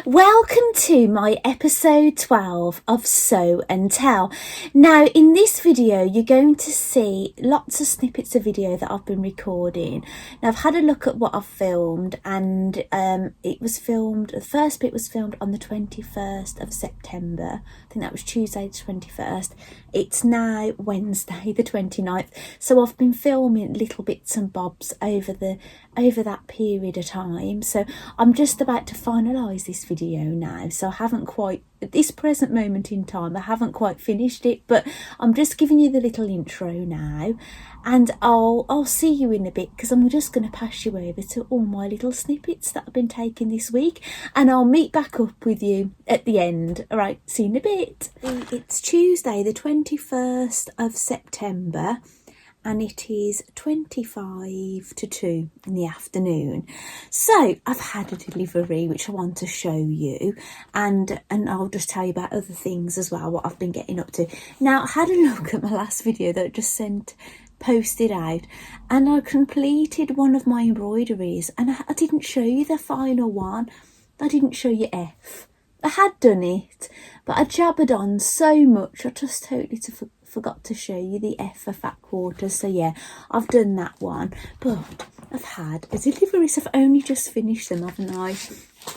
Welcome to my episode 12 of Sew and Tell. Now in this video you're going to see lots of snippets of video that I've been recording. Now I've had a look at what I've filmed, and it was filmed, the first bit was filmed on the 21st of September. I think that was Tuesday the 21st. It's now Wednesday the 29th, so I've been filming little bits and bobs over that period of time. So I'm just about to finalise this video now, so I haven't quite, at this present moment in time, I haven't quite finished it, but I'm just giving you the little intro now, and I'll see you in a bit, because I'm just going to pass you over to all my little snippets that I've been taking this week, and I'll meet back up with you at the end. All right, see you in a bit. It's Tuesday the 21st of September, and it is 25 to 2 in the afternoon. So I've had a delivery which I want to show you, and I'll just tell you about other things as well, what I've been getting up to. Now I had a look at my last video that I just posted out, and I completed one of my embroideries, and I didn't show you the final one. I didn't show you F. I had done it, but I jabbered on so much I just totally forgot to show you the F for fat quarters. So yeah, I've done that one, but I've had a delivery, so I've only just finished them, haven't I?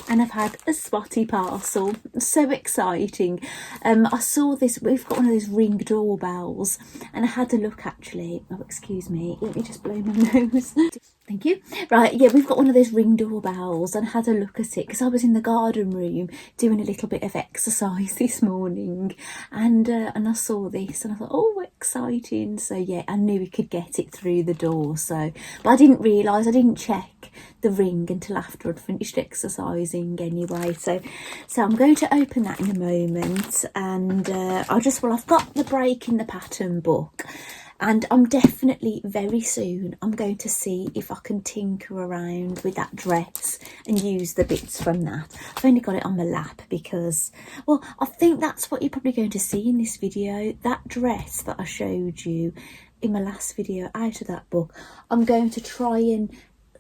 And I've had a spotty parcel. So exciting. I saw this, we've got one of those Ring doorbells, and I had a look actually. Oh, excuse me, let me just blow my nose. Thank you. Right, yeah, we've got one of those Ring doorbells, and I had a look at it because I was in the garden room doing a little bit of exercise this morning, and I saw this and I thought, oh, exciting. So yeah, I knew we could get it through the door. So, but I didn't realise, I didn't check the ring until after I'd finished exercising anyway. So I'm going to open that in a moment, and I've got the break in the pattern book. And I'm definitely very soon, I'm going to see if I can tinker around with that dress and use the bits from that. I've only got it on my lap because, well, I think that's what you're probably going to see in this video. That dress that I showed you in my last video out of that book, I'm going to try and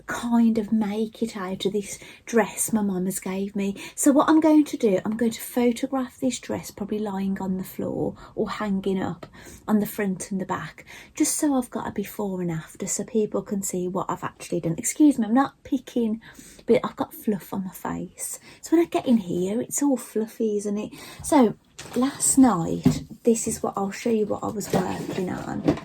kind of make it out of this dress my mum has gave me. So what I'm going to do, I'm going to photograph this dress probably lying on the floor or hanging up on the front and the back, just so I've got a before and after so people can see what I've actually done. Excuse me, I'm not picking, but I've got fluff on my face, so when I get in here it's all fluffy, isn't it? So last night, this is what I'll show you what I was working on.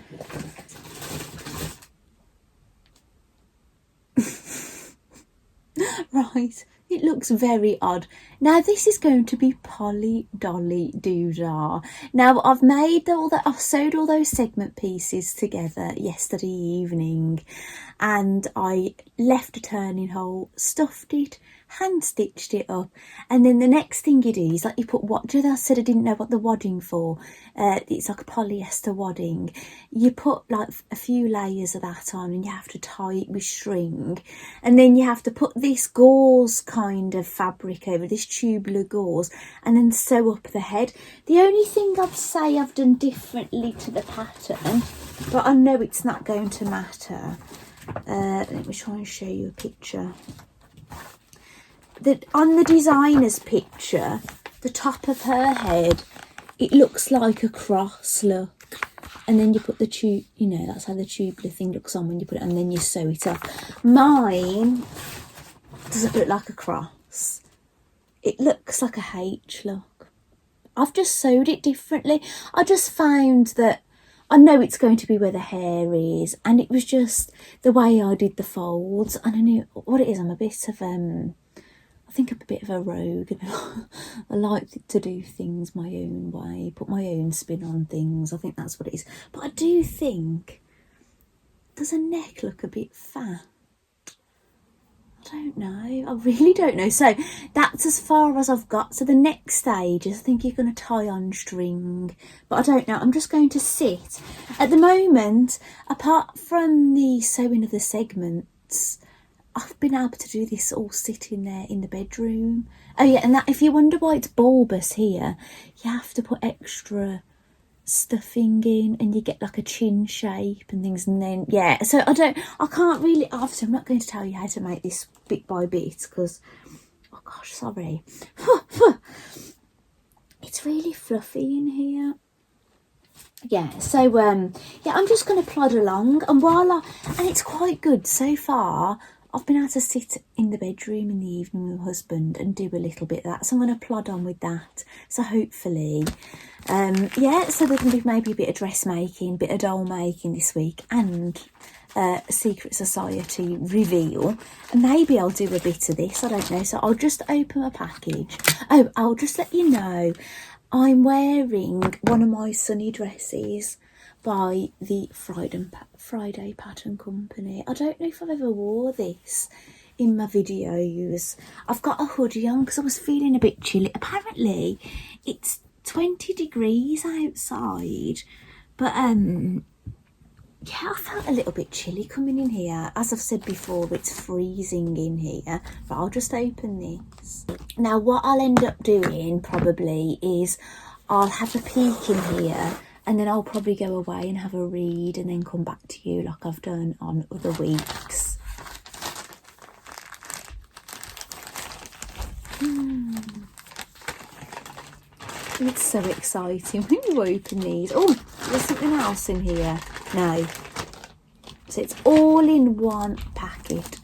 Right, it looks very odd. Now this is going to be Dolly Doodah. Now I've sewed all those segment pieces together yesterday evening, and I left a turning hole, stuffed it, hand stitched it up, and then the next thing you do is like you put what, I said I didn't know what the wadding for, it's like a polyester wadding. You put like a few layers of that on, and you have to tie it with string, and then you have to put this gauze kind of fabric over, this tubular gauze, and then sew up the head. The only thing I'd say I've done differently to the pattern, but I know it's not going to matter, let me try and show you a picture. That on the designer's picture, the top of her head, it looks like a cross, look, and then you put the tube, you know, that's how the tubular thing looks on when you put it, and then you sew it up. Mine doesn't look like a cross, it looks like a H, look. I've just sewed it differently. I just found that I know it's going to be where the hair is, and it was just the way I did the folds, and I knew what it is. I'm a bit of I think I'm a bit of a rogue, and I like to do things my own way, put my own spin on things. I think that's what it is. But I do think, does her neck look a bit fat? I don't know. I really don't know. So that's as far as I've got. So the next stage is I think you're going to tie on string, but I don't know. I'm just going to sit. At the moment, apart from the sewing of the segments, I've been able to do this all sitting there in the bedroom. Oh yeah, and that, if you wonder why it's bulbous here, you have to put extra stuffing in, and you get like a chin shape and things, and then yeah, so I can't really, obviously I'm not going to tell you how to make this bit by bit because I gosh, sorry. It's really fluffy in here. Yeah, so yeah, I'm just going to plod along, and and it's quite good so far. I've been able to sit in the bedroom in the evening with my husband and do a little bit of that, so I'm going to plod on with that. So hopefully, yeah, so there can be maybe a bit of dressmaking, bit of doll making this week, and a Secret Society reveal, and maybe I'll do a bit of this, I don't know. So I'll just open my package. Oh, I'll just let you know, I'm wearing one of my sunny dresses by the Friday Pattern Company. I don't know if I've ever wore this in my videos. I've got a hoodie on because I was feeling a bit chilly. Apparently it's 20 degrees outside, but yeah, I felt a little bit chilly coming in here. As I've said before, it's freezing in here, but I'll just open this. Now what I'll end up doing probably is I'll have a peek in here, and then I'll probably go away and have a read and then come back to you like I've done on other weeks. It's so exciting when you open these. Oh, there's something else in here. No. So it's all in one packet.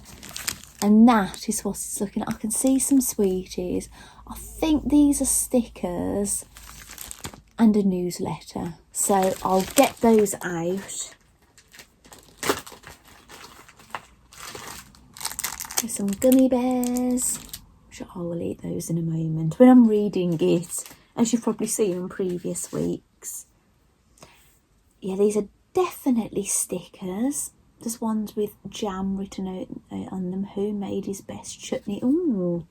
And that is what it's looking at. I can see some sweeties. I think these are stickers and a newsletter. So I'll get those out. There's some gummy bears. I'm sure I will eat those in a moment when I'm reading it, as you've probably seen in previous weeks. Yeah, these are definitely stickers. There's ones with jam written out on them. Who made his best chutney? Ooh,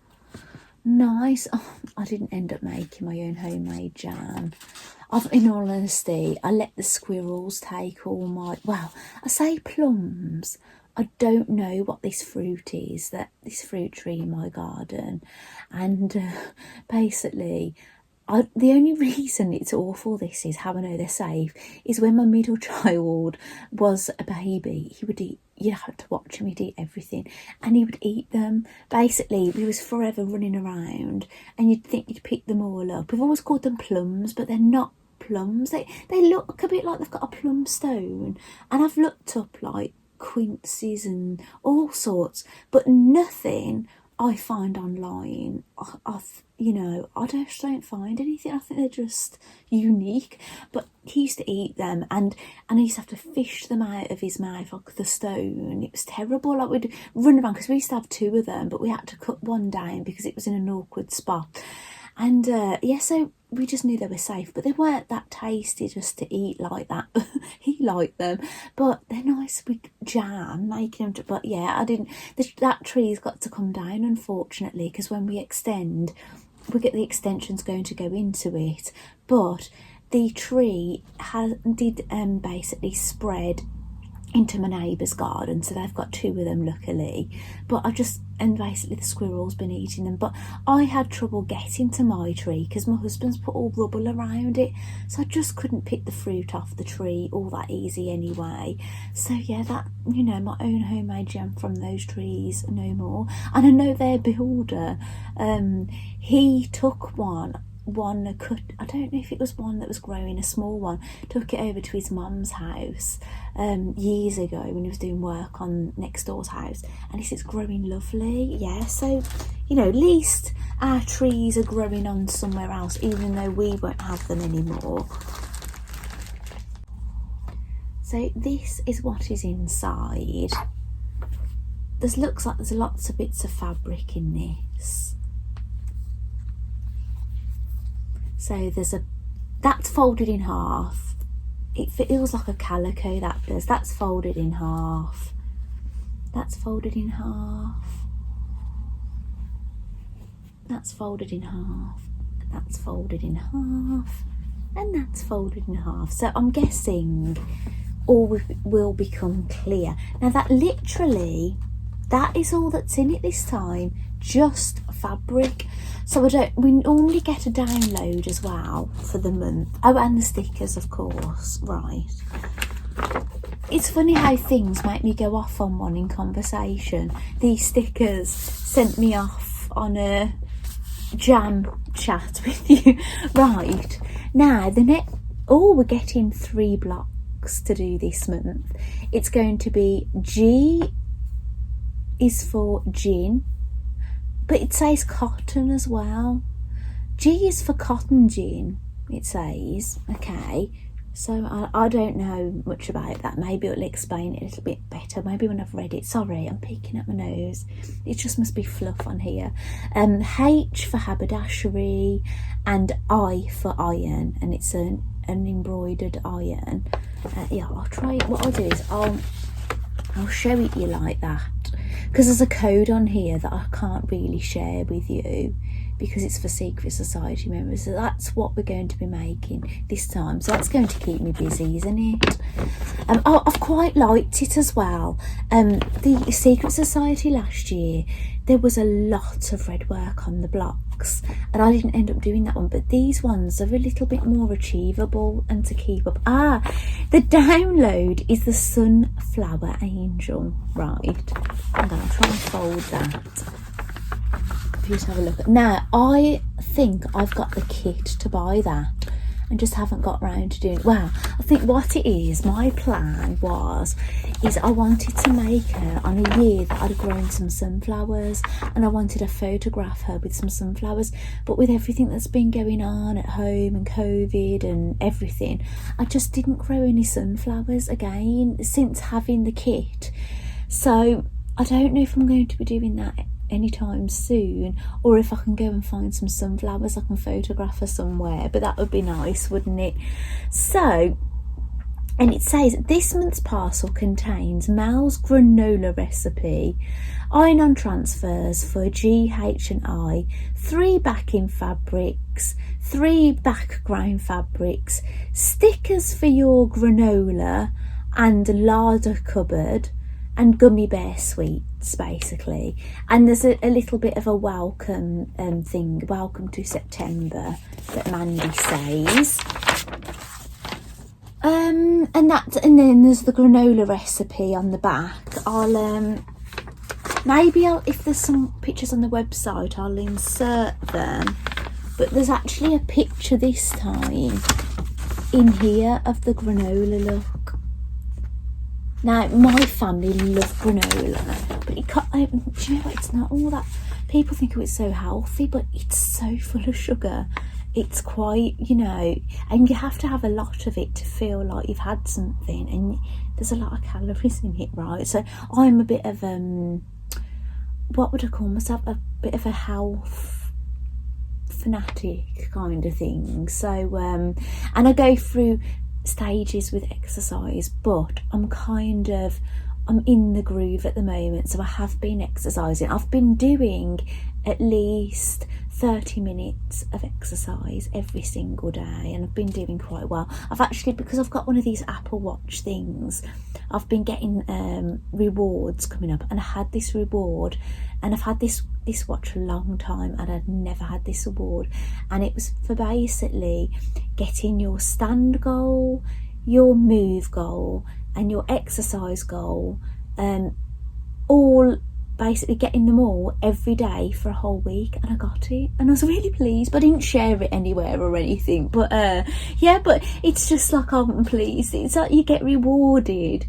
nice. Oh, I didn't end up making my own homemade jam. In all honesty, I let the squirrels take all my, well, I say plums. I don't know what this fruit is, this fruit tree in my garden. And basically, the only reason it's awful, this is how I know they're safe, is when my middle child was a baby, he would eat, you had to watch him, he'd eat everything, and he would eat them. Basically, he was forever running around, and you'd think you'd pick them all up. We've always called them plums, but they're not plums. They look a bit like they've got a plum stone, and I've looked up like quinces and all sorts, but nothing I find online, you know, I just don't find anything. I think they're just unique. But he used to eat them, and I used to have to fish them out of his mouth like the stone. It was terrible. Like, we'd run around, because we used to have two of them, but we had to cut one down because it was in an awkward spot. And yeah, so we just knew they were safe, but they weren't that tasty just to eat like that. He liked them, but they're nice with jam, making them. But yeah, I didn't. That tree's got to come down, unfortunately, because when we extend, we get the extensions going to go into it. But the tree did basically spread into my neighbour's garden, so they've got two of them, luckily. But and basically the squirrel's been eating them. But I had trouble getting to my tree because my husband's put all rubble around it, so I just couldn't pick the fruit off the tree all that easy anyway. So yeah, that, you know, my own homemade jam from those trees, no more. And I know their builder, he took one cut, I don't know if it was one that was growing, a small one, took it over to his mum's house years ago when he was doing work on next door's house, and he said it's growing lovely. Yeah, so, you know, at least our trees are growing on somewhere else, even though we won't have them anymore. So this is what is inside. Looks like there's lots of bits of fabric in this. So that's folded in half. It feels like a calico, that does. That's folded in half. That's folded in half. That's folded in half. That's folded in half. And that's folded in half. So I'm guessing all will become clear. Now that is all that's in it this time. Just fabric. So we normally get a download as well for the month. Oh, and the stickers, of course. Right. It's funny how things make me go off on one in conversation. These stickers sent me off on a jam chat with you. Right, now the next, we're getting 3 blocks to do this month. It's going to be G is for gin, but it says cotton as well. G is for cotton gin, it says. Okay, so I don't know much about that. Maybe it'll explain it a little bit better, maybe when I've read it. Sorry, I'm peeking at my nose. It just must be fluff on here. H for haberdashery and I for iron, and it's an embroidered iron. Yeah, I'll try it. What I'll do is I'll show it you like that, because there's a code on here that I can't really share with you because it's for secret society members. So that's what we're going to be making this time, so that's going to keep me busy, isn't it? I've quite liked it as well. The secret society last year, there was a lot of red work on the blocks, and I didn't end up doing that one, but these ones are a little bit more achievable and to keep up. The download is the sunflower angel. Right, I'm gonna try and fold that for you to have a look at. Now I think I've got the kit to buy that and just haven't got round to doing it. Well, I think what it is, my plan is I wanted to make her on a year that I'd grown some sunflowers, and I wanted to photograph her with some sunflowers, but with everything that's been going on at home and COVID and everything, I just didn't grow any sunflowers again since having the kit. So I don't know if I'm going to be doing that anytime soon, or if I can go and find some sunflowers I can photograph her somewhere, but that would be nice, wouldn't it? So, and it says this month's parcel contains Mel's granola recipe, iron-on transfers for G, H and I, 3 backing fabrics, 3 background fabrics, stickers for your granola and larder cupboard, and gummy bear sweets, basically. And there's a little bit of a welcome thing, welcome to September, that Mandy says. And then there's the granola recipe on the back. If there's some pictures on the website, I'll insert them. But there's actually a picture this time in here of the granola look. Now, my family love granola, but do you know what, it's not all that, people think it's so healthy, but it's so full of sugar. It's quite, and you have to have a lot of it to feel like you've had something, and there's a lot of calories in it, right? So I'm a bit of, what would I call myself? A bit of a health fanatic kind of thing. So, and I go through stages with exercise, but I'm in the groove at the moment, so I have been exercising. I've been doing at least 30 minutes of exercise every single day, and I've been doing quite well. I've actually, because I've got one of these Apple Watch things, I've been getting rewards coming up, and I had this reward, and I've had this watch a long time, and I'd never had this award, and it was for basically getting your stand goal, your move goal and your exercise goal, all basically getting them all every day for a whole week, and I got it, and I was really pleased, but I didn't share it anywhere or anything, but yeah, but it's just like, I'm pleased. It's like you get rewarded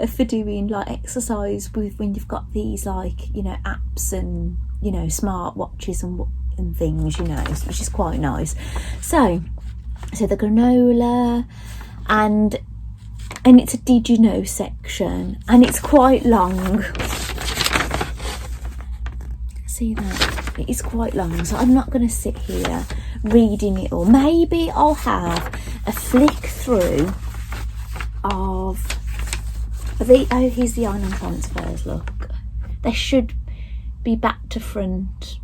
for doing like exercise when you've got these apps and smart watches and things, which is quite nice. So the granola, and it's a did you know section, and it's quite long. See that? It is quite long, so I'm not going to sit here reading it all. Maybe I'll have a flick through of here's the iron transfers, look. They should be back to front.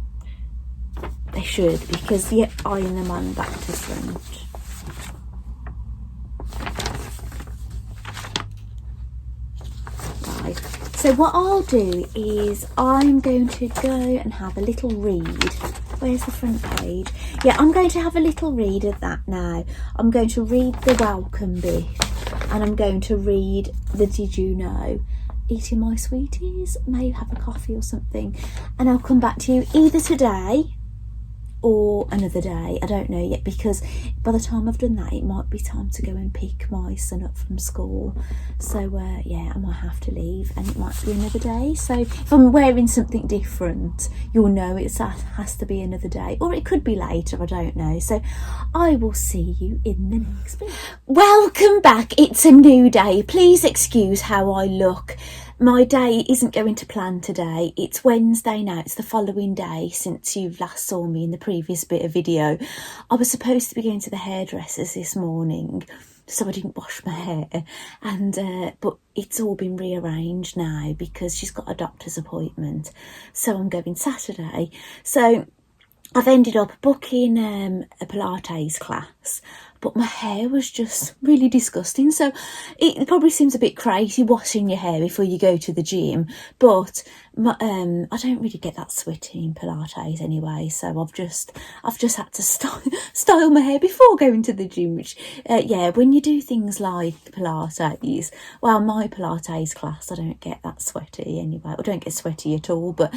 They should, because you iron them on back to front. Right, so what I'll do is I'm going to go and have a little read. Where's the front page? Yeah, I'm going to have a little read of that now. I'm going to read the welcome bit, and I'm going to read the did you know, eating my sweeties, maybe have a coffee or something, and I'll come back to you either today or another day. I don't know yet, because by the time I've done that, it might be time to go and pick my son up from school. So yeah, I might have to leave, and it might be another day. So if I'm wearing something different, you'll know it has to be another day, or it could be later, I don't know. So I will see you in the next video. Welcome back. It's a new day. Please excuse how I look. My day isn't going to plan today. It's Wednesday now. It's the following day since you last saw me in the previous bit of video. I was supposed to be going to the hairdressers this morning, so I didn't wash my hair, and but it's all been rearranged now because she's got a doctor's appointment, so I'm going Saturday. So I've ended up booking a Pilates class, but my hair was just really disgusting. So it probably seems a bit crazy washing your hair before you go to the gym, but I don't really get that sweaty in Pilates anyway. So I've just had to style my hair before going to the gym. Which yeah, when you do things like Pilates, well, my Pilates class, I don't get that sweaty anyway. I don't get sweaty at all, but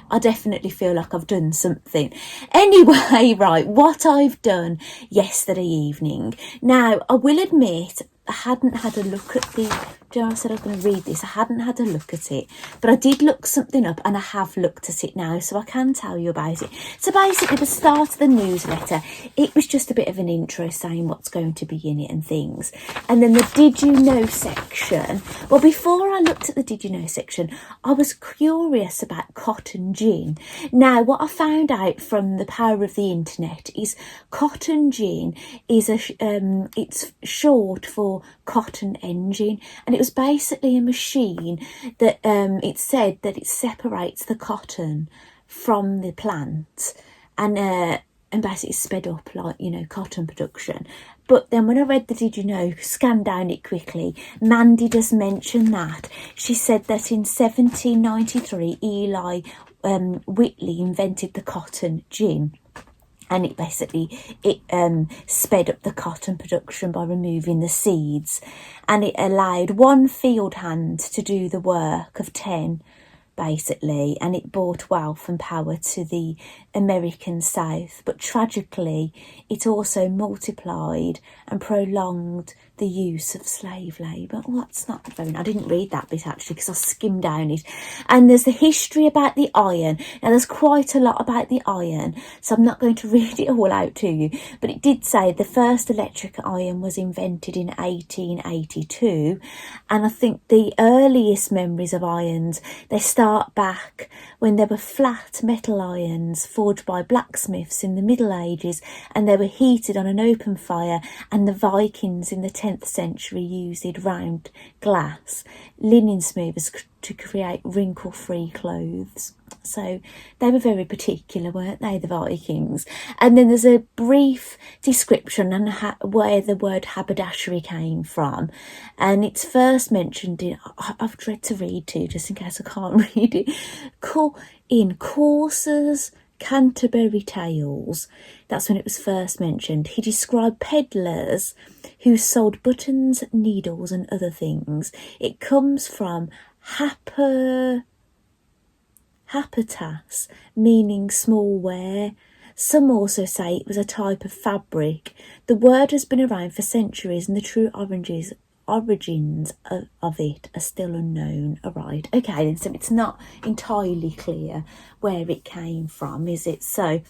I definitely feel like I've done something. Anyway, right, what I've done yesterday evening. Now, I will admit, I hadn't had a look at the... Do you know, I said I was going to read this. I hadn't had a look at it, but I did look something up, and I have looked at it now, so I can tell you about it. So basically, the start of the newsletter, it was just a bit of an intro saying what's going to be in it and things. And then the Did You Know section. Well, before I looked at the Did You Know section, I was curious about cotton gin. Now, what I found out from the power of the internet is cotton gin is it's short for cotton engine, and it was basically a machine that it said that it separates the cotton from the plant, and basically sped up, like, you know, cotton production. But then when I read the Did You Know, scanned down it quickly, Mandy does mention that. She said that in 1793 Eli Whitley invented the cotton gin. And it basically, sped up the cotton production by removing the seeds. And it allowed one field hand to do the work of 10, basically. And it brought wealth and power to the American South. But tragically, it also multiplied and prolonged the use of slave labour. Well, that's not very... I didn't read that bit, actually, because I skimmed down it. And there's the history about the iron. Now, there's quite a lot about the iron, so I'm not going to read it all out to you. But it did say the first electric iron was invented in 1882. And I think the earliest memories of irons, they start back when there were flat metal irons forged by blacksmiths in the Middle Ages, and they were heated on an open fire, and the Vikings in the 10th century used round glass linen smoothers to create wrinkle-free clothes. So they were very particular, weren't they, the Vikings? And then there's a brief description on where the word haberdashery came from, and it's first mentioned in... I've dread to read too, just in case I can't read it. In Chaucer's Canterbury Tales, that's when it was first mentioned. He described peddlers who sold buttons, needles and other things. It comes from hapertas, meaning small ware. Some also say it was a type of fabric. The word has been around for centuries, and the true origins of it are still unknown. All right, okay then, so it's not entirely clear where it came from, is it? So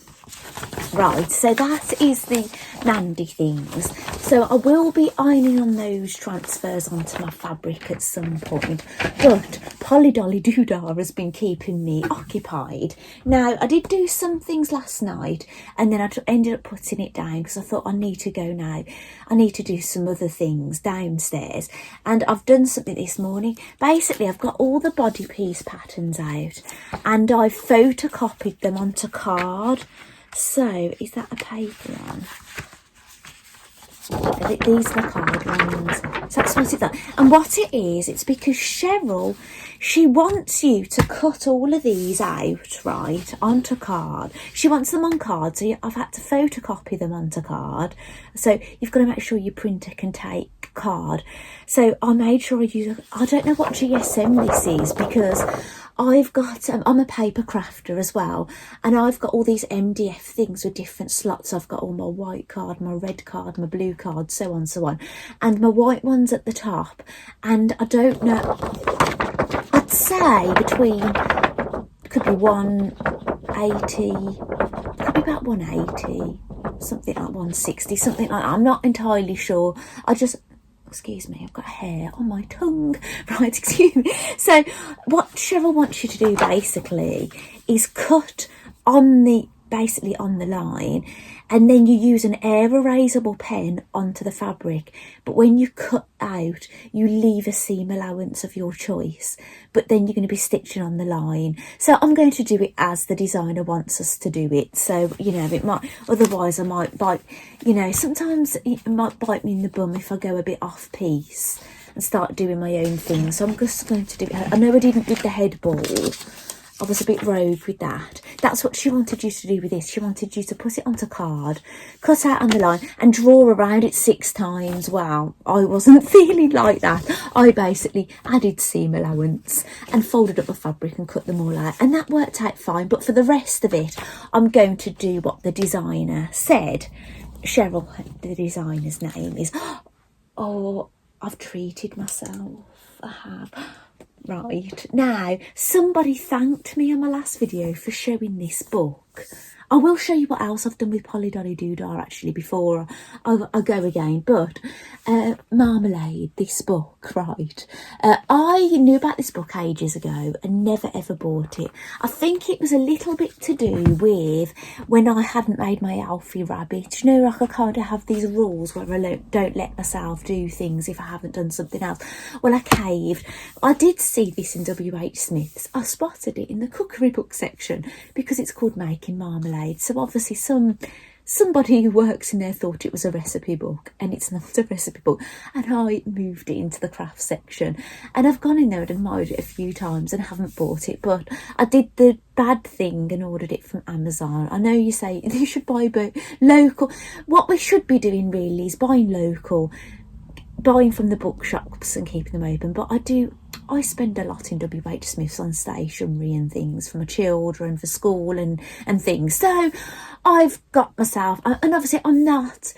right, so that is the Mandy things. So I will be ironing on those transfers onto my fabric at some point, but Dolly Doodah has been keeping me occupied. Now, I did do some things last night, and then I ended up putting it down because I thought I need to go now. I need to do some other things downstairs, and I've done something this morning. Basically, I've got all the body piece patterns out, and I've photocopied them onto card. So, is that a paper one? These are the card ones. So that's what it's done. And what it is, it's because Cheryl, she wants you to cut all of these out, right, onto card. She wants them on card, so I've had to photocopy them onto card. So you've got to make sure your printer can take card. So I made sure I use... I don't know what GSM this is, because I'm a paper crafter as well, and I've got all these MDF things with different slots. I've got all my white card, my red card, my blue card, so on, so on. And my white one's at the top, and I don't know, I'd say between, could be 180, could be about 180, something like 160, something like that. I'm not entirely sure. Excuse me, I've got hair on my tongue. Right, excuse me. So what Cheryl wants you to do basically is cut basically on the line, and then you use an air erasable pen onto the fabric. But when you cut out, you leave a seam allowance of your choice, but then you're going to be stitching on the line. So I'm going to do it as the designer wants us to do it. So, you know, it might, otherwise I might bite, you know, sometimes it might bite me in the bum if I go a bit off piece and start doing my own thing. So I'm just going to do it. I know I didn't with the head ball. I was a bit rogue with that. That's what she wanted you to do with this. She wanted you to put it onto card, cut out on the line, and draw around it 6 times. Wow, I wasn't feeling like that. I basically added seam allowance and folded up the fabric and cut them all out, and that worked out fine. But for the rest of it, I'm going to do what the designer said. Cheryl, the designer's name is. Oh, I've treated myself. I have. Right, now, somebody thanked me on my last video for showing this book. I will show you what else I've done with Dolly Doodah actually before I go again. But Marmalade, this book, right? I knew about this book ages ago and never ever bought it. I think it was a little bit to do with when I hadn't made my Alfie rabbit. You know, like I kind of have these rules where I don't let myself do things if I haven't done something else. Well, I caved. I did see this in W.H. Smith's. I spotted it in the cookery book section because it's called Making Marmalade. So obviously somebody who works in there thought it was a recipe book, and it's not a recipe book. And I moved it into the craft section, and I've gone in there and admired it a few times and haven't bought it. But I did the bad thing and ordered it from Amazon. I know you say you should buy local. What we should be doing really is buying local, buying from the bookshops and keeping them open. But I spend a lot in W.H. Smith's on stationery and things for my children, for school and things. So I've got myself, and obviously I'm not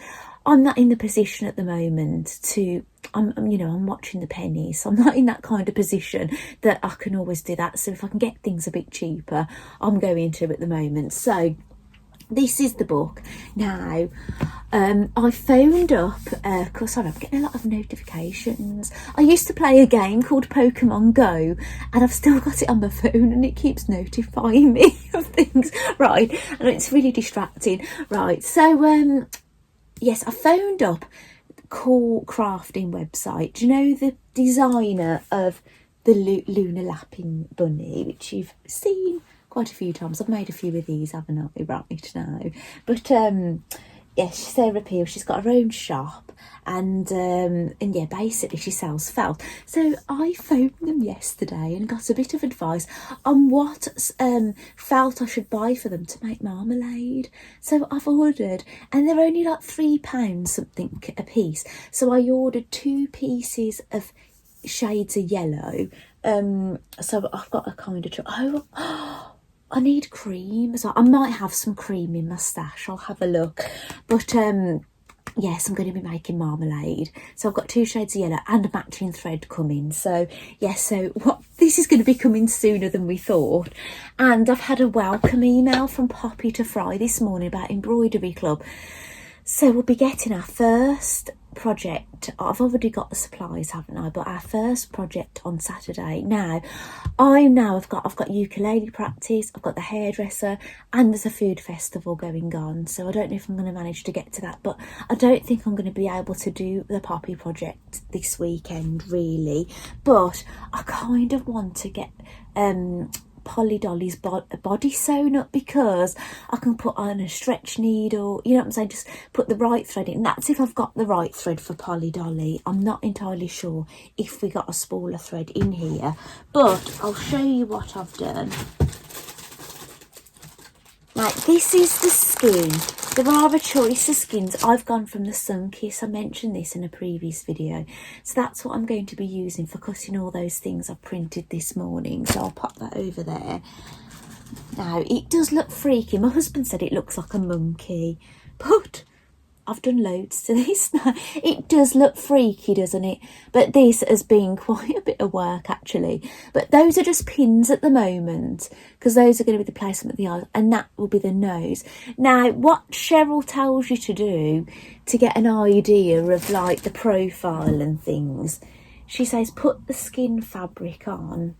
in the position at the moment to, I'm watching the pennies. So I'm not in that kind of position that I can always do that. So if I can get things a bit cheaper, I'm going to at the moment. So this is the book. Now, I phoned up, sorry, I'm getting a lot of notifications. I used to play a game called Pokemon Go, and I've still got it on my phone, and it keeps notifying me of things. Right, and it's really distracting. Right, so, yes, I phoned up Cool Crafting website. Do you know the designer of the Lunar Lapping Bunny, which you've seen quite a few times? I've made a few of these, haven't I? Right now. But yes, she's Sarah Peel. She's got her own shop, and yeah, basically she sells felt. So I phoned them yesterday and got a bit of advice on what felt I should buy for them to make marmalade. So I've ordered, and they're only like £3 something a piece. So I ordered 2 pieces of shades of yellow. So I've got a kind of I need cream. So I might have some cream in my stash. I'll have a look. But yes, I'm going to be making marmalade. So I've got 2 shades of yellow and a matching thread coming. So yes, so this is going to be coming sooner than we thought. And I've had a welcome email from Poppy to Fry this morning about Embroidery Club. So we'll be getting our first project. I've already got the supplies, haven't I? But our first project on Saturday. Now I've got ukulele practice, I've got the hairdresser, and there's a food festival going on. So I don't know if I'm going to manage to get to that, but I don't think I'm going to be able to do the Poppy project this weekend really. But I kind of want to get Polly Dolly's body sewn up, because I can put on a stretch needle, you know what I'm saying, just put the right thread in. That's if I've got the right thread for Polly Dolly. I'm not entirely sure if we got a smaller thread in here, but I'll show you what I've done. Like, this is the skin. There are a choice of skins. I've gone from the Sun Kiss. I mentioned this in a previous video. So that's what I'm going to be using for cutting all those things I printed this morning. So I'll pop that over there. Now, it does look freaky. My husband said it looks like a monkey. But I've done loads to this now. It does look freaky, doesn't it? But this has been quite a bit of work, actually. But those are just pins at the moment, because those are going to be the placement of the eyes, and that will be the nose. Now, what Cheryl tells you to do to get an idea of, like, the profile and things, she says put the skin fabric on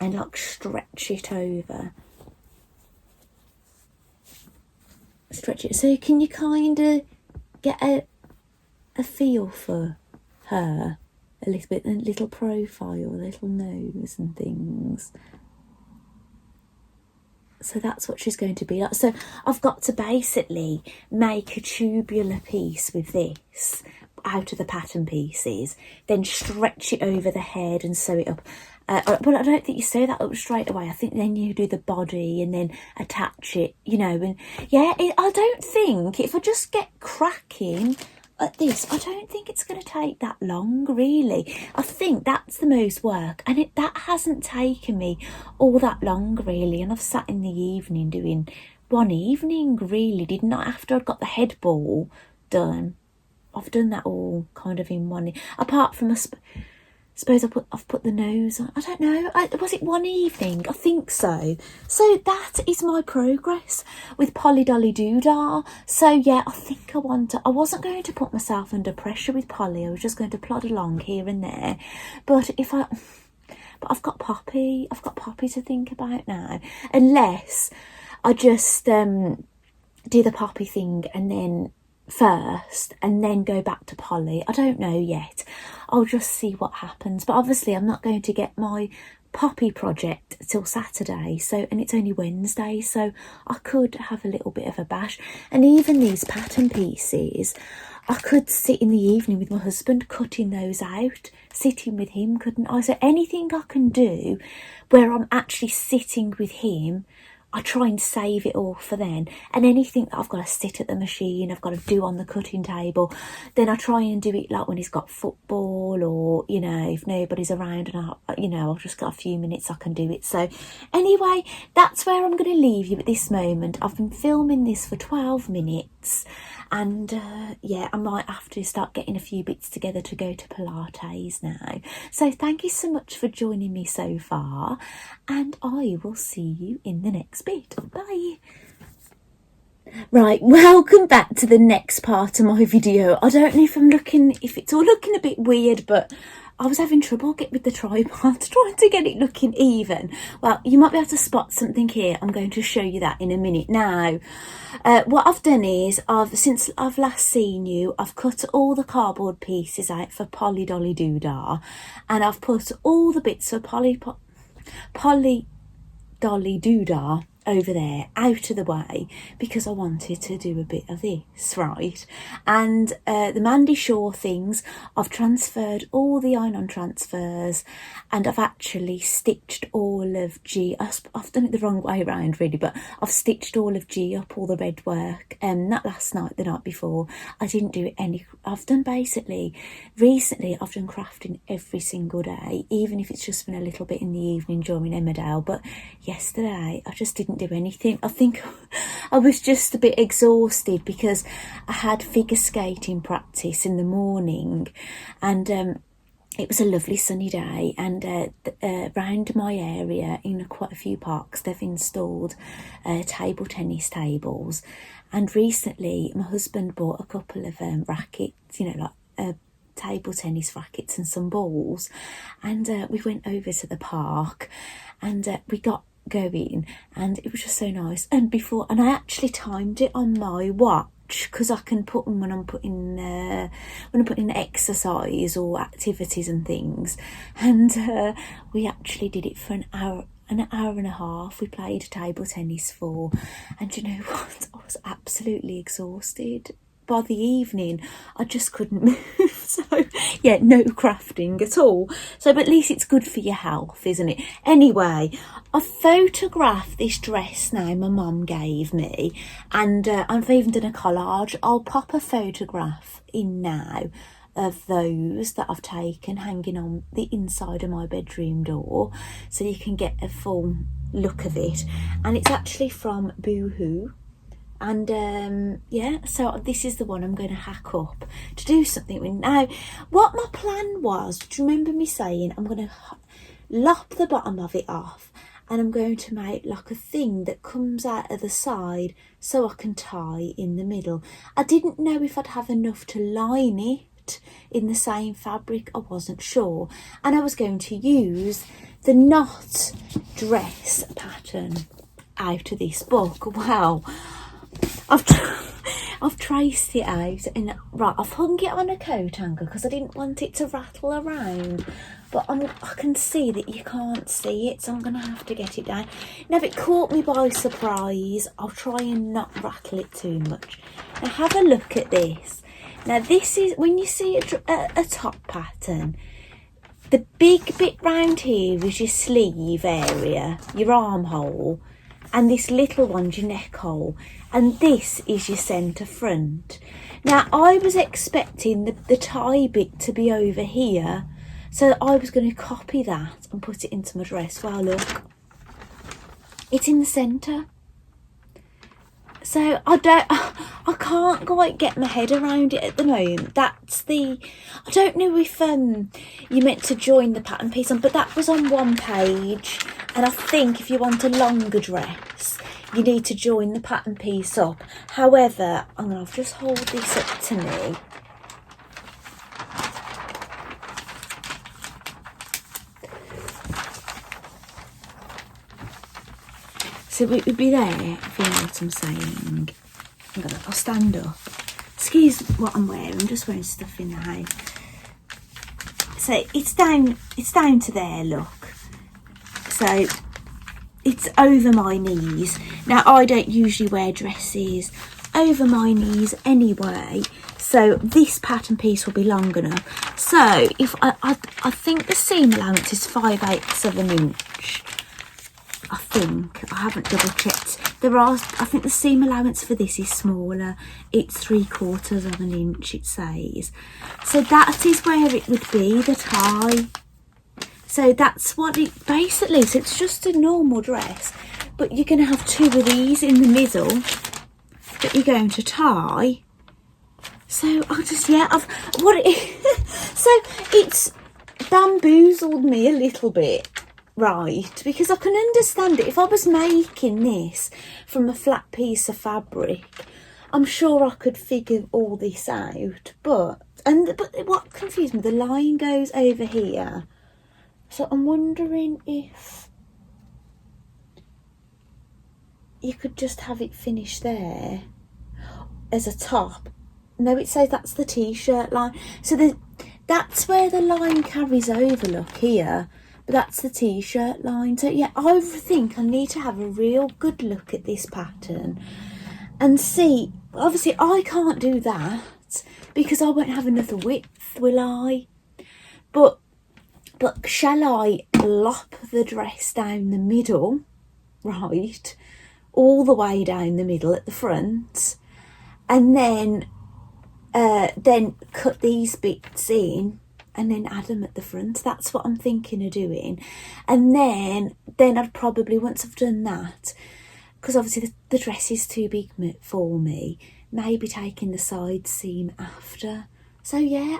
and, like, stretch it over. Stretch it, so can you kind of get a feel for her a little bit, a little profile, a little nose and things. So that's what she's going to be like. So I've got to basically make a tubular piece with this out of the pattern pieces, then stretch it over the head and sew it up. But I don't think you sew that up straight away. I think then you do the body and then attach it, you know. And yeah, I don't think, if I just get cracking at this, I don't think it's going to take that long, really. I think that's the most work, and that hasn't taken me all that long, really. And I've sat in the evening doing one evening, really, didn't I? After I'd got the head ball done, I've done that all kind of in one, apart from suppose I've put the nose on. I don't know. Was it one evening? I think so. So that is my progress with Dolly Doodah. So yeah, I think I wasn't going to put myself under pressure with Polly. I was just going to plod along here and there. But I've got Poppy. I've got Poppy to think about now. Unless I just do the Poppy thing and then first and then go back to Polly. I don't know yet. I'll just see what happens. But obviously I'm not going to get my Poppy project till Saturday, so, and it's only Wednesday, so I could have a little bit of a bash. And even these pattern pieces, I could sit in the evening with my husband cutting those out, sitting with him, couldn't I? So anything I can do where I'm actually sitting with him, I try and save it all for then. And anything that I've got to sit at the machine, I've got to do on the cutting table, then I try and do it like when he's got football, or, you know, if nobody's around and I've just got a few minutes, I can do it. So anyway, that's where I'm going to leave you at this moment. I've been filming this for 12 minutes. And yeah, I might have to start getting a few bits together to go to Pilates now. So thank you so much for joining me so far, and I will see you in the next bit. Bye. Right, welcome back to the next part of my video. I don't know if it's all looking a bit weird, but I was having trouble with the tripod, trying to get it looking even. Well, you might be able to spot something here. I'm going to show you that in a minute. Now, what I've done is, since I've last seen you, I've cut all the cardboard pieces out for Dolly Doodah, and I've put all the bits for Dolly Doodah over there out of the way, because I wanted to do a bit of this, right? And the Mandy Shaw things, I've transferred all the iron-on transfers, and I've actually stitched all of G. I've done it the wrong way around, really, but I've stitched all of G up, all the red work, not last night, the night before. I didn't do any. I've done recently I've done crafting every single day, even if it's just been a little bit in the evening during Emmerdale. But yesterday I just didn't do anything. I think I was just a bit exhausted because I had figure skating practice in the morning, and it was a lovely sunny day, and around my area in quite a few parks they've installed table tennis tables. And recently my husband bought a couple of rackets, you know, like table tennis rackets and some balls, and we went over to the park, and we got going, and it was just so nice. And I actually timed it on my watch, because I can put them when I'm putting exercise or activities and things. And we actually did it for an hour and a half. We played table tennis for, and you know what, I was absolutely exhausted by the evening. I just couldn't move. So yeah, no crafting at all. So but at least it's good for your health, isn't it? Anyway, I photographed this dress now my mum gave me, and I've even done a collage. I'll pop a photograph in now of those that I've taken hanging on the inside of my bedroom door, so you can get a full look of it. And it's actually from Boohoo. And yeah, so this is the one I'm going to hack up to do something with. Now, what my plan was, do you remember me saying I'm going to lop the bottom of it off, and I'm going to make like a thing that comes out of the side so I can tie in the middle. I didn't know if I'd have enough to line it in the same fabric. I wasn't sure, and I was going to use the knot dress pattern out of this book. Wow, I've traced it out, and right, I've hung it on a coat hanger because I didn't want it to rattle around, but I can see that you can't see it, so I'm gonna have to get it down. Now, if it caught me by surprise, I'll try and not rattle it too much. Now have a look at this. Now this is, when you see a top pattern, the big bit round here is your sleeve area, your armhole, and this little one's your neck hole, and this is your centre front. Now I was expecting the tie bit to be over here, so I was going to copy that and put it into my dress. Well, look, it's in the centre. So I can't quite get my head around it at the moment. That's the, I don't know if you meant to join the pattern piece on, but that was on one page, and I think if you want a longer dress, you need to join the pattern piece up. However, I'm going to just hold this up to me. So it would be there, if you know what I'm saying. I'll stand up. Excuse what I'm wearing, I'm just wearing stuff in the house. So it's down to there, look. So it's over my knees. Now I don't usually wear dresses over my knees anyway, so this pattern piece will be long enough. So if I think the seam allowance is 5/8 of an inch. I think, I haven't double checked. I think the seam allowance for this is smaller. It's 3/4 of an inch, it says. So that is where it would be, the tie. So that's what it basically, so it's just a normal dress, but you're going to have two of these in the middle that you're going to tie. So I just, yeah, so it's bamboozled me a little bit. Right, because I can understand it. If I was making this from a flat piece of fabric, I'm sure I could figure all this out. But what confused me, the line goes over here. So I'm wondering if you could just have it finished there as a top. No, it says that's the t-shirt line. So that's where the line carries over, look here. But that's the t-shirt line. So yeah, I think I need to have a real good look at this pattern and see. Obviously I can't do that because I won't have enough width, will I? But shall I lop the dress down the middle, right, all the way down the middle at the front, and then cut these bits in and then add them at the front? That's what I'm thinking of doing. And then I'd probably, once I've done that, because obviously the dress is too big for me, maybe taking the side seam after. So yeah,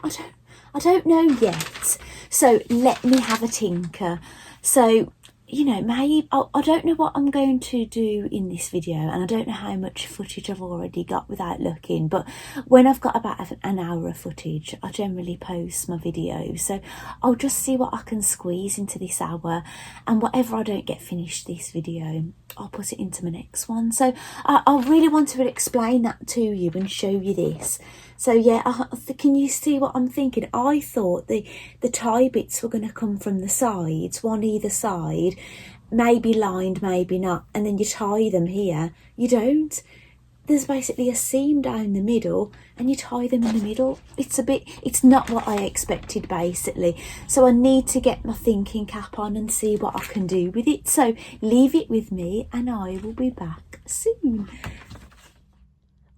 I don't know yet. So let me have a tinker. So, you know, maybe I don't know what I'm going to do in this video, and I don't know how much footage I've already got without looking, but when I've got about an hour of footage, I generally post my videos, so I'll just see what I can squeeze into this hour, and whatever I don't get finished this video, I'll put it into my next one. So I really want to explain that to you and show you this. So yeah, can you see what I'm thinking? I thought the tie bits were going to come from the sides, one either side, maybe lined, maybe not, and then you tie them here. You don't. there's basically a seam down the middle and you tie them in the middle. It's not what I expected basically. So I need to get my thinking cap on and see what I can do with it. So leave it with me and I will be back soon.